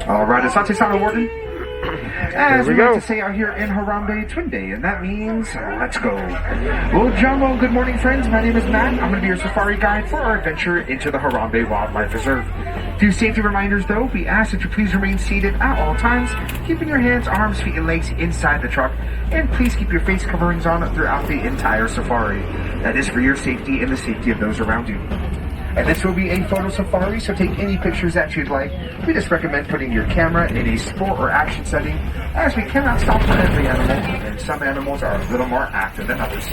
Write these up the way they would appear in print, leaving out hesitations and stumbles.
Alright, Asante Sana Warden. As we like to say out here in Harambe, Twin Day, and that means let's go. Well, Jumbo, good morning, friends. My name is Matt. I'm going to be your safari guide for our adventure into the Harambe Wildlife Reserve. A few safety reminders, though. We ask that you please remain seated at all times, keeping your hands, arms, feet, and legs inside the truck, and please keep your face coverings on throughout the entire safari. That is for your safety and the safety of those around you. And this will be a photo safari, so take any pictures that you'd like. We just recommend putting your camera in a sport or action setting, as we cannot stop for every animal, and some animals are a little more active than others.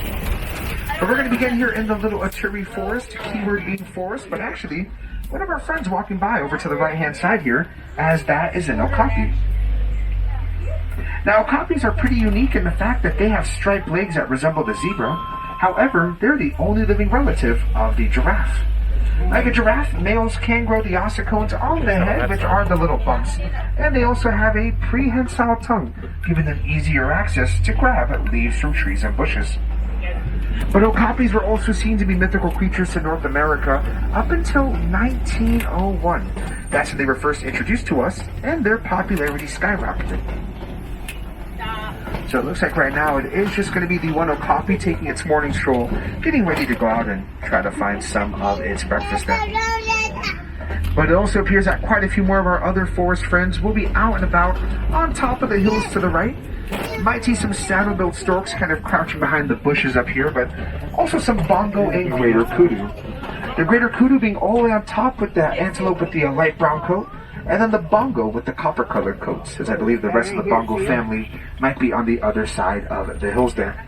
But we're going to begin here in the little Aturi forest, keyword being forest, but actually, one of our friends walking by over to the right-hand side here, as that is an okapi. Now, okapis are pretty unique in the fact that they have striped legs that resemble the zebra. However, they're the only living relative of the giraffe. Like a giraffe, males can grow the ossicones on the head, which are the little bumps, and they also have a prehensile tongue, giving them easier access to grab leaves from trees and bushes. But okapis were also seen to be mythical creatures to North America up until 1901. That's when they were first introduced to us, and their popularity skyrocketed. So it looks like right now it is just going to be the one okapi taking its morning stroll, getting ready to go out and try to find some of its breakfast there. But it also appears that quite a few more of our other forest friends will be out and about on top of the hills to the right. You might see some saddle-billed storks kind of crouching behind the bushes up here, but also some bongo and greater kudu. The greater kudu being all the way on top with the antelope with the light brown coat, and then the bongo with the copper-colored coats, as I believe the rest of the bongo family might be on the other side of the hills there.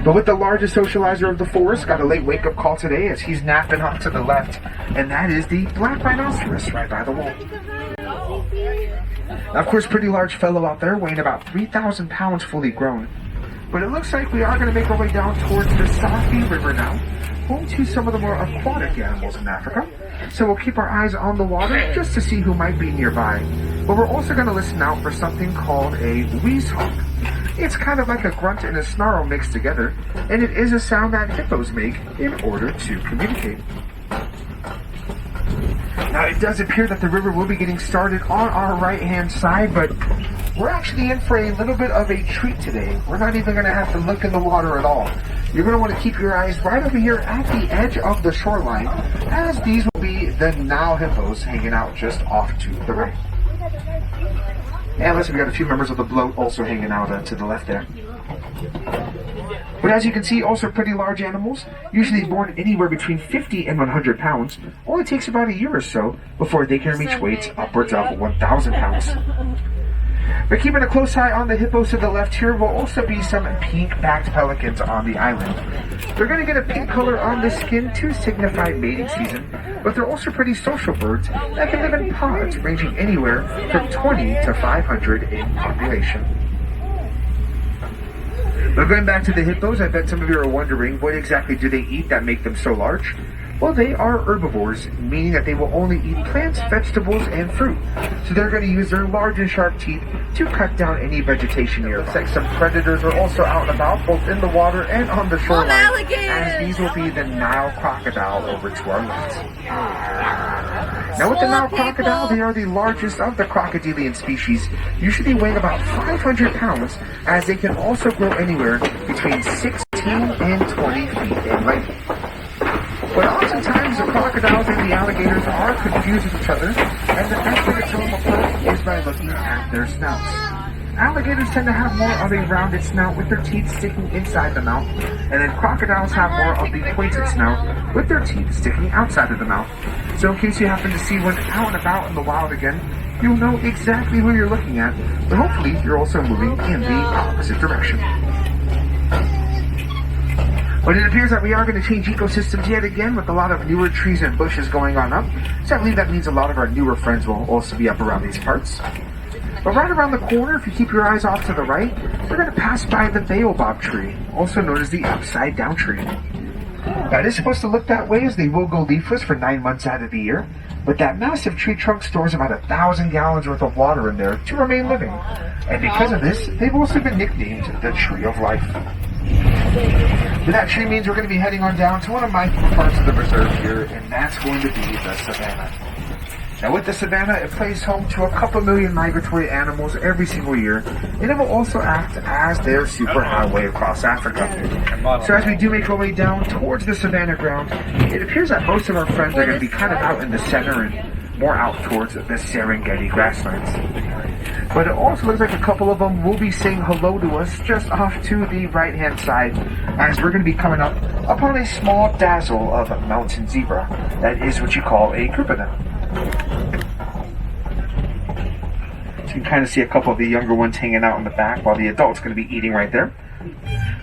But with the largest socializer of the forest, got a late wake-up call today as he's napping off to the left, and that is the black rhinoceros right by the wall. Now, of course, pretty large fellow out there, weighing about 3,000 pounds fully grown. But it looks like we are going to make our way down towards the Safi River now, home to some of the more aquatic animals in Africa. So we'll keep our eyes on the water just to see who might be nearby. But we're also going to listen out for something called a weashawk. It's kind of like a grunt and a snarl mixed together, and it is a sound that hippos make in order to communicate. Now, it does appear that the river will be getting started on our right-hand side, but we're actually in for a little bit of a treat today. We're not even going to have to look in the water at all. You're going to want to keep your eyes right over here at the edge of the shoreline, as these will be the Nile hippos hanging out just off to the right. And listen, we got a few members of the bloat also hanging out to the left there. But as you can see, also pretty large animals, usually born anywhere between 50 and 100 pounds. Only takes about a year or so before they can reach weights upwards of 1,000 pounds. But keeping a close eye on the hippos to the left here will also be some pink-backed pelicans on the island. They're going to get a pink color on the skin to signify mating season, but they're also pretty social birds that can live in pods ranging anywhere from 20 to 500 in population. But going back to the hippos, I bet some of you are wondering, what exactly do they eat that make them so large? Well, they are herbivores, meaning that they will only eat plants, vegetables, and fruit. So they're going to use their large and sharp teeth to cut down any vegetation nearby. Looks like some predators are also out and about, both in the water and on the shoreline, as these will be the Nile Crocodile over to our left. Now with the Nile Crocodile, they are the largest of the crocodilian species, usually weighing about 500 pounds, as they can also grow anywhere between 16 and 20 feet in length. But oftentimes the crocodiles and the alligators are confused with each other, and the best way to tell them apart is by looking at their snouts. Alligators tend to have more of a rounded snout with their teeth sticking inside the mouth, and then crocodiles have more of the pointed snout with their teeth sticking outside of the mouth. So in case you happen to see one out and about in the wild again, you'll know exactly who you're looking at, but hopefully you're also moving in the opposite direction. But it appears that we are going to change ecosystems yet again with a lot of newer trees and bushes going on up. So I believe that means a lot of our newer friends will also be up around these parts. But right around the corner, if you keep your eyes off to the right, we're going to pass by the baobab tree, also known as the upside down tree. Now it is supposed to look that way as they will go leafless for 9 months out of the year, but that massive tree trunk stores about 1,000 gallons worth of water in there to remain living. And because of this, they've also been nicknamed the Tree of Life. But that tree means we're going to be heading on down to one of my favorite parts of the reserve here, and that's going to be the savannah. Now with the savanna, it plays home to a couple million migratory animals every single year, and it will also act as their superhighway across Africa. So as we do make our way down towards the savanna ground, it appears that most of our friends are going to be kind of out in the center and more out towards the Serengeti grasslands. But it also looks like a couple of them will be saying hello to us just off to the right-hand side, as we're going to be coming up upon a small dazzle of a mountain zebra. That is what you call a group of them. So you can kind of see a couple of the younger ones hanging out in the back while the adult's going to be eating right there.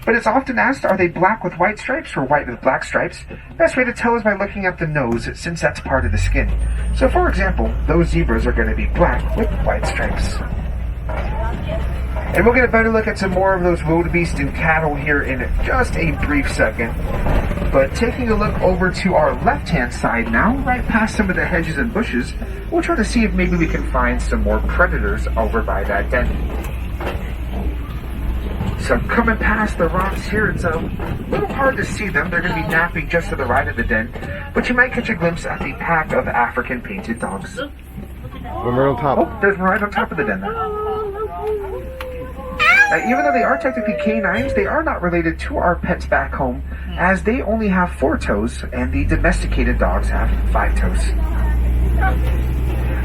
But it's often asked, are they black with white stripes or white with black stripes? Best way to tell is by looking at the nose, since that's part of the skin. So for example, those zebras are going to be black with white stripes. And we'll get a better look at some more of those wildebeest and cattle here in just a brief second. But taking a look over to our left-hand side now, right past some of the hedges and bushes, we'll try to see if maybe we can find some more predators over by that den. So coming past the rocks here, it's a little hard to see them. They're going to be napping just to the right of the den, but you might catch a glimpse at the pack of African painted dogs. When we're on top. Oh, there's one right on top of the den there. Now, even though they are technically canines, they are not related to our pets back home, as they only have 4 toes, and the domesticated dogs have 5 toes.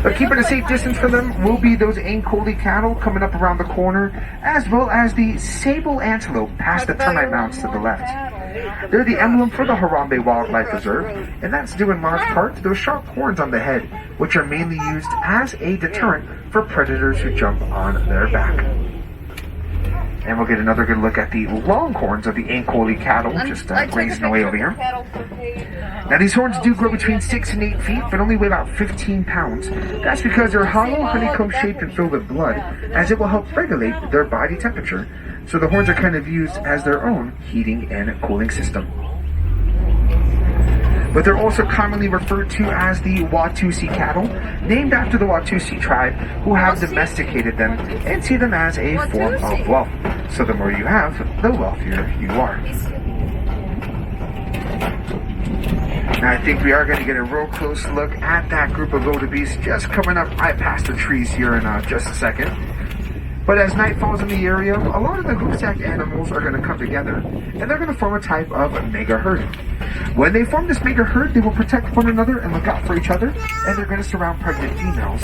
But keeping a safe distance from them will be those Ankoli cattle coming up around the corner, as well as the Sable Antelope past the termite mounds to the left. They're the emblem for the Harambe Wildlife Reserve, and that's due in large part to those sharp horns on the head, which are mainly used as a deterrent for predators who jump on their back. And we'll get another good look at the long horns of the Ankoli cattle, just grazing away over here. Now these horns do grow between 6 and 8 feet, but only weigh about 15 pounds. That's because they're hollow, honeycomb-shaped, and filled with blood, as it will help regulate their body temperature. So the horns are kind of used as their own heating and cooling system. But they're also commonly referred to as the Watusi cattle, named after the Watusi tribe, who have domesticated them and see them as a form of wealth. So the more you have, the wealthier you are. Now I think we are going to get a real close look at that group of wildebeest just coming up right past the trees here in just a second. But as night falls in the area, a lot of the hoofstack animals are going to come together, and they're going to form a type of mega herd. When they form this mega herd, they will protect one another and look out for each other, and they're going to surround pregnant females.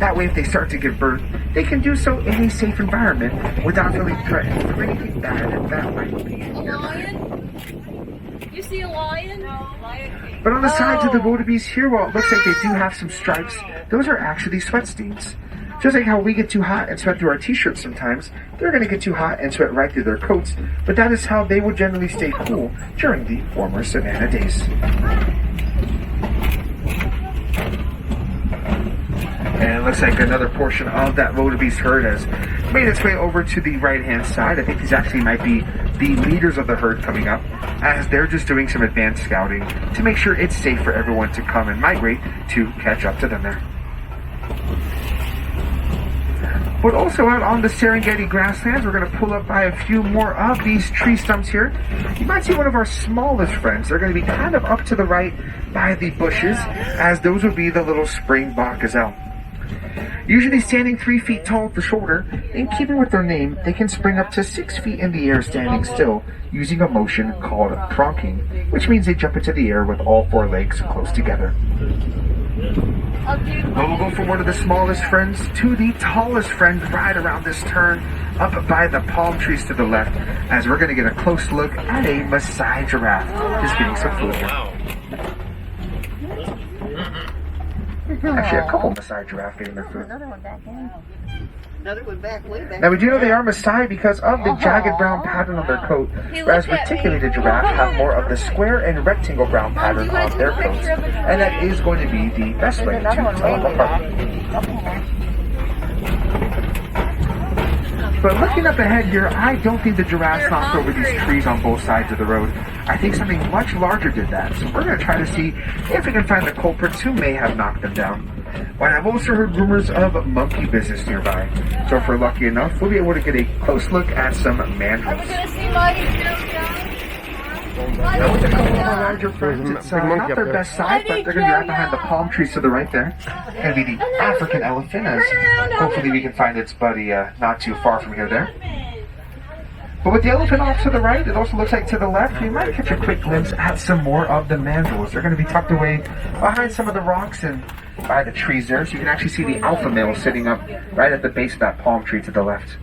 That way, if they start to give birth, they can do so in a safe environment without feeling threatened for anything bad that might be near them. You see a lion? But on the sides of the wildebeest here, while it looks like they do have some stripes, those are actually sweat stains. Just like how we get too hot and sweat through our t-shirts sometimes, they're going to get too hot and sweat right through their coats, but that is how they will generally stay cool during the warmer savanna days. And it looks like another portion of that wildebeest herd has made its way over to the right-hand side. I think these actually might be the leaders of the herd coming up, as they're just doing some advanced scouting to make sure it's safe for everyone to come and migrate to catch up to them there. But also out on the Serengeti grasslands, we're going to pull up by a few more of these tree stumps here. You might see one of our smallest friends. They're going to be kind of up to the right by the bushes, as those would be the little springbok gazelle. Usually standing 3 feet tall at the shoulder, in keeping with their name, they can spring up to 6 feet in the air standing still, using a motion called pronking, which means they jump into the air with all 4 legs close together. But we'll go from one of the smallest friends to the tallest friend right around this turn, up by the palm trees to the left, as we're going to get a close look at a Maasai giraffe, just getting some food here. Actually, a couple Maasai giraffe getting their food. Another one back in. Another one back, way back. Now we do know they are Maasai because of the jagged brown pattern on their coat, whereas reticulated giraffes have more of the square and rectangle brown pattern on their coats, and that is going to be the best way to tell them apart. But looking up ahead here, I don't think the giraffes knocked over these trees on both sides of the road. I think something much larger did that, so we're going to try to see if we can find the culprits who may have knocked them down. But I've also heard rumors of monkey business nearby, so if we're lucky enough, we'll be able to get a close look at some mandrels. Now with a couple of our larger friends, There's a it's big monkey not up their there. best side, but they're going to be right behind the palm trees to the right there. Going to be the African elephant, as hopefully we can find its buddy not too far from here there. But with the elephant off to the right, it also looks like to the left, we might catch a quick glimpse at some more of the mandrels. They're going to be tucked away behind some of the rocks and by the trees there, so you can actually see the alpha male sitting up right at the base of that palm tree to the left.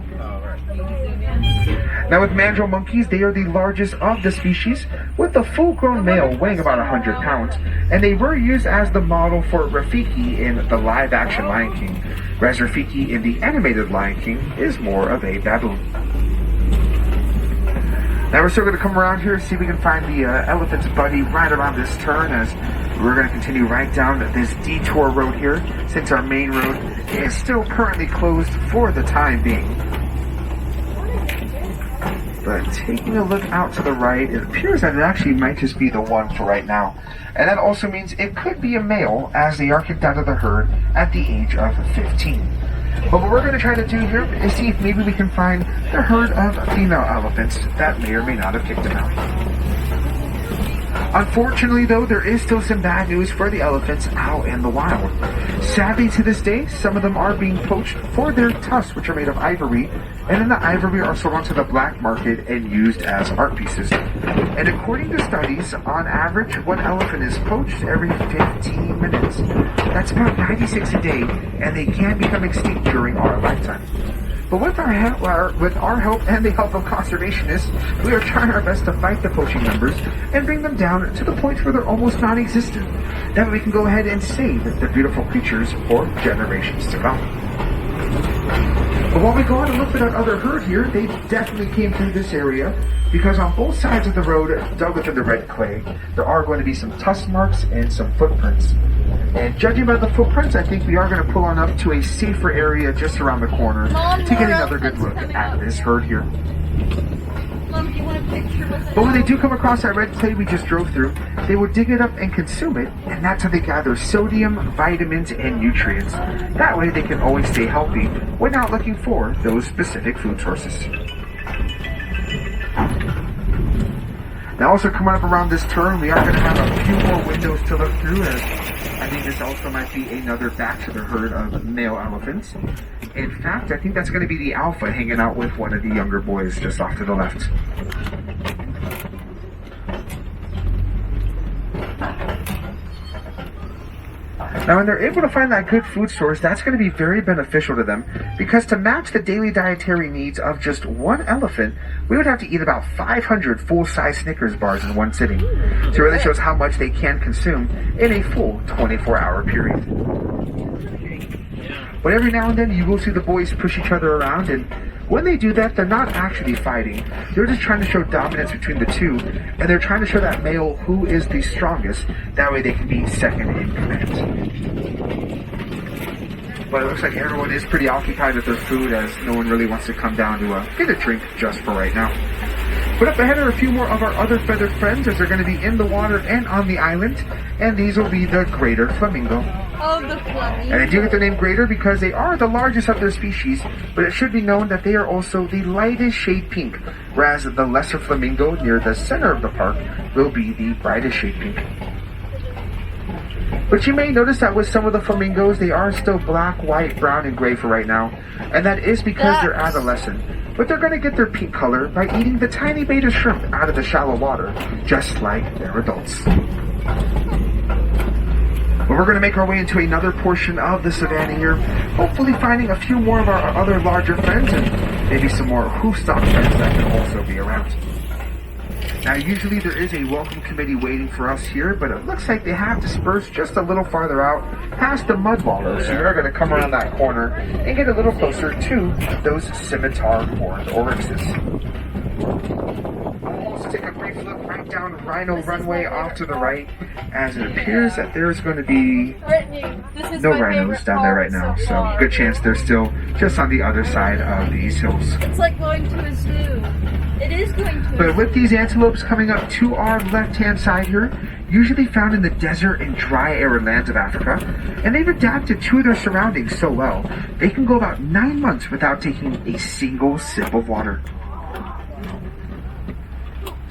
Now with Mandrel monkeys, they are the largest of the species, with a full-grown male weighing about 100 pounds, and they were used as the model for Rafiki in the live-action Lion King, whereas Rafiki in the animated Lion King is more of a baboon. Now we're still going to come around here and see if we can find the elephant's buddy right around this turn, as we're going to continue right down this detour road here, since our main road is still currently closed for the time being. But taking a look out to the right, it appears that it actually might just be the one for right now. And that also means it could be a male, as they are kicked out of the herd at the age of 15. But what we're going to try to do here is see if maybe we can find the herd of female elephants that may or may not have kicked them out. Unfortunately, though, there is still some bad news for the elephants out in the wild. Sadly, to this day, some of them are being poached for their tusks, which are made of ivory, and then the ivory are sold onto the black market and used as art pieces. And according to studies, on average, one elephant is poached every 15 minutes. That's about 96 a day, and they can become extinct during our lifetime. But with our help and the help of conservationists, we are trying our best to fight the poaching numbers and bring them down to the point where they're almost non-existent. That way we can go ahead and save the beautiful creatures for generations to come. But while we go on and look for that other herd here, they definitely came through this area, because on both sides of the road, dug within the red clay, there are going to be some tusk marks and some footprints. And judging by the footprints, I think we are going to pull on up to a safer area just around the corner to get another good look at this herd here. Mom, do you want a picture with it? But when they do come across that red clay we just drove through, they will dig it up and consume it, and that's how they gather sodium, vitamins, and nutrients. That way they can always stay healthy without looking for those specific food sources. Now also coming up around this turn, we are going to have a few more windows to look through, as I think this also might be another bachelor herd of male elephants. In fact, I think that's going to be the alpha hanging out with one of the younger boys just off to the left. Now, when they're able to find that good food source, that's going to be very beneficial to them, because to match the daily dietary needs of just one elephant, we would have to eat about 500 full-size Snickers bars in one sitting. So it really shows how much they can consume in a full 24-hour period. But every now and then, you will see the boys push each other around, and when they do that, they're not actually fighting. They're just trying to show dominance between the two, and they're trying to show that male who is the strongest. That way they can be second in command. But it looks like everyone is pretty occupied with their food, as no one really wants to come down to get a drink just for right now. But up ahead are a few more of our other feathered friends, as they're going to be in the water and on the island, and these will be the greater flamingo. Oh, the flamingo. And they do get their name greater because they are the largest of their species, but it should be known that they are also the lightest shade pink, whereas the lesser flamingo near the center of the park will be the brightest shade pink. But you may notice that with some of the flamingos, they are still black, white, brown, and gray for right now, and that is because they're adolescent. But they're going to get their pink color by eating the tiny beta shrimp out of the shallow water, just like their adults. But we're going to make our way into another portion of the savannah here, hopefully finding a few more of our other larger friends, and maybe some more hoofstock friends that can also be around. Now, usually there is a welcome committee waiting for us here, but it looks like they have dispersed just a little farther out past the mud wallows, so we're going to come around that corner and get a little closer to those scimitar-horned oryxes. Let's take a brief look right down Rhino Runway off to the right, as it appears that there's going to be no rhinos down there right now, so good chance they're still just on the other side of these hills. It's like going to a zoo. It is going to. But with these antelopes coming up to our left-hand side here, usually found in the desert and dry arid lands of Africa, and they've adapted to their surroundings so well, they can go about 9 months without taking a single sip of water.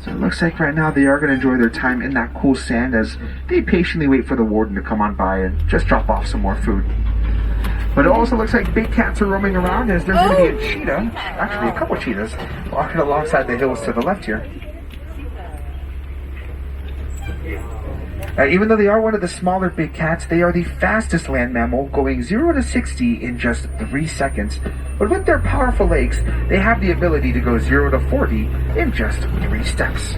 So it looks like right now they are going to enjoy their time in that cool sand as they patiently wait for the warden to come on by and just drop off some more food. But it also looks like big cats are roaming around as there's going to be a cheetah, actually a couple cheetahs, walking alongside the hills to the left here. Even though they are one of the smaller big cats, they are the fastest land mammal, going 0 to 60 in just 3 seconds. But with their powerful legs, they have the ability to go 0 to 40 in just 3 steps.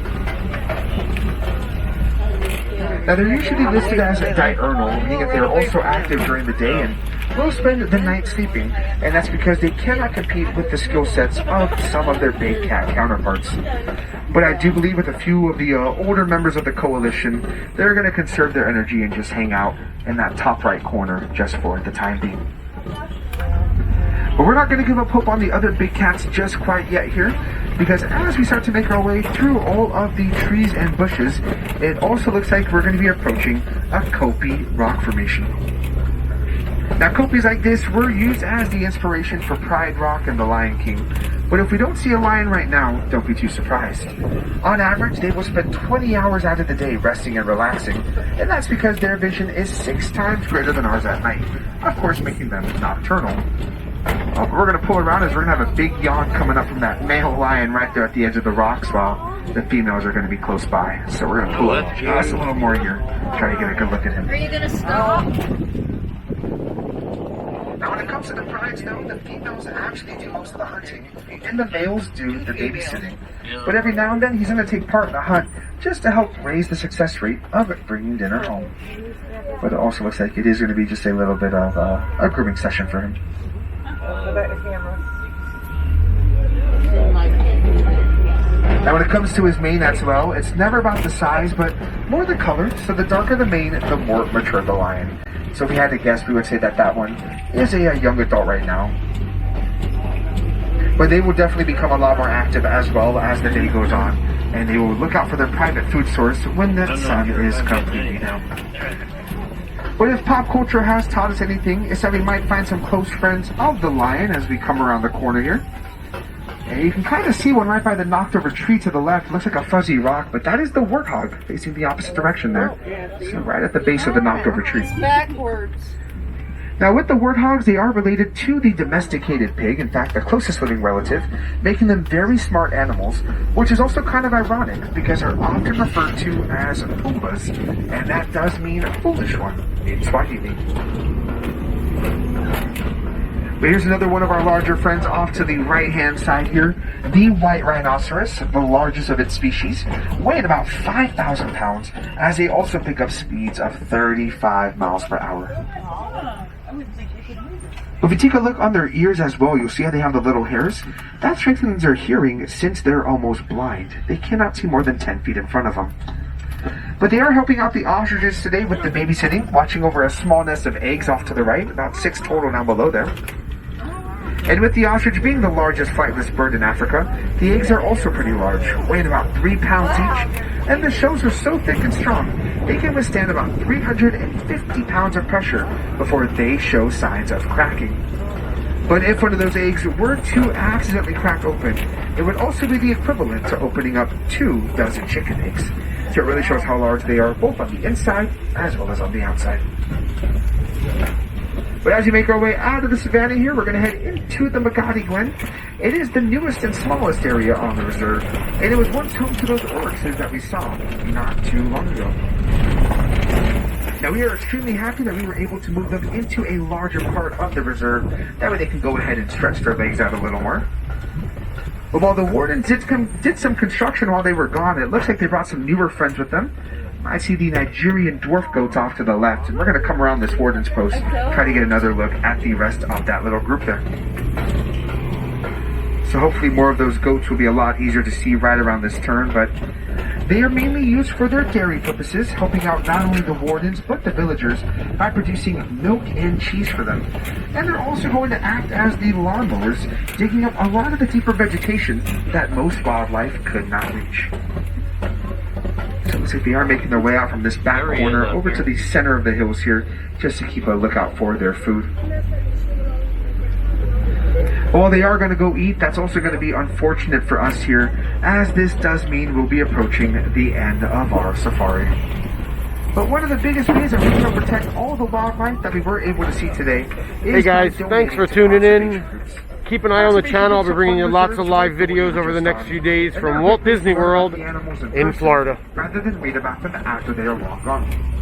Now they're usually listed as diurnal, meaning that they're also active during the day and will spend the night sleeping, and that's because they cannot compete with the skill sets of some of their big cat counterparts. But I do believe with a few of the older members of the coalition, they're going to conserve their energy and just hang out in that top right corner just for the time being. But we're not going to give up hope on the other big cats just quite yet here, because as we start to make our way through all of the trees and bushes, it also looks like we're going to be approaching a Kopi rock formation. Now, kopis like this were used as the inspiration for Pride Rock and the Lion King. But if we don't see a lion right now, don't be too surprised. On average, they will spend 20 hours out of the day resting and relaxing, and that's because their vision is 6 times greater than ours at night, of course making them nocturnal. Oh, we're going to pull around as we're going to have a big yawn coming up from that male lion right there at the edge of the rocks while the females are going to be close by. So we're going to pull up just a little more here, try to get a good look at him. Are you going to stop? Now, when it comes to the prides, though, the females actually do most of the hunting, and the males do the babysitting. But every now and then, he's going to take part in the hunt just to help raise the success rate of bringing dinner home. But it also looks like it is going to be just a little bit of a grooming session for him. Now, when it comes to his mane as well, it's never about the size, but more the color. So the darker the mane, the more mature the lion. So if we had to guess, we would say that that one is a young adult right now. But they will definitely become a lot more active as well as the day goes on. And they will look out for their private food source when the sun is completely down. But if pop culture has taught us anything, it's that we might find some close friends of the lion as we come around the corner here. And you can kind of see one right by the knocked over tree to the left. Looks like a fuzzy rock, but that is the warthog facing the opposite direction there. So right at the base of the knocked over tree. It's backwards. Now with the warthogs, they are related to the domesticated pig, in fact the closest living relative, making them very smart animals, which is also kind of ironic because they're often referred to as Pumbas, and that does mean a foolish one in Swahili. But here's another one of our larger friends off to the right-hand side here. The white rhinoceros, the largest of its species, weighing about 5,000 pounds, as they also pick up speeds of 35 miles per hour. If you take a look on their ears as well, you'll see how they have the little hairs. That strengthens their hearing since they're almost blind. They cannot see more than 10 feet in front of them. But they are helping out the ostriches today with the babysitting, watching over a small nest of eggs off to the right, about 6 total down below there. And with the ostrich being the largest flightless bird in Africa, the eggs are also pretty large, weighing about 3 pounds each, and the shells are so thick and strong, they can withstand about 350 pounds of pressure before they show signs of cracking. But if one of those eggs were to accidentally crack open, it would also be the equivalent to opening up 2 dozen chicken eggs. So it really shows how large they are, both on the inside as well as on the outside. But as we make our way out of the savannah here, we're going to head into the Magadi Glen. It is the newest and smallest area on the reserve, and it was once home to those oryxes that we saw not too long ago. Now we are extremely happy that we were able to move them into a larger part of the reserve. That way they can go ahead and stretch their legs out a little more. But while the wardens did some construction while they were gone, it looks like they brought some newer friends with them. I see the Nigerian dwarf goats off to the left, and we're going to come around this warden's post, try to get another look at the rest of that little group there. So hopefully more of those goats will be a lot easier to see right around this turn, but they are mainly used for their dairy purposes, helping out not only the wardens, but the villagers by producing milk and cheese for them. And they're also going to act as the lawnmowers, digging up a lot of the deeper vegetation that most wildlife could not reach. So it looks like they are making their way out from this back corner over to the center of the hills here, just to keep a lookout for their food. While they are going to go eat, that's also going to be unfortunate for us here, as this does mean we'll be approaching the end of our safari. But one of the biggest ways that we can protect all the wildlife that we were able to see today is... Hey guys, thanks for tuning in. Keep an eye on the channel. I'll be bringing you lots of live videos over the next few days from Walt Disney World in Florida. Rather than read about them after they are long gone.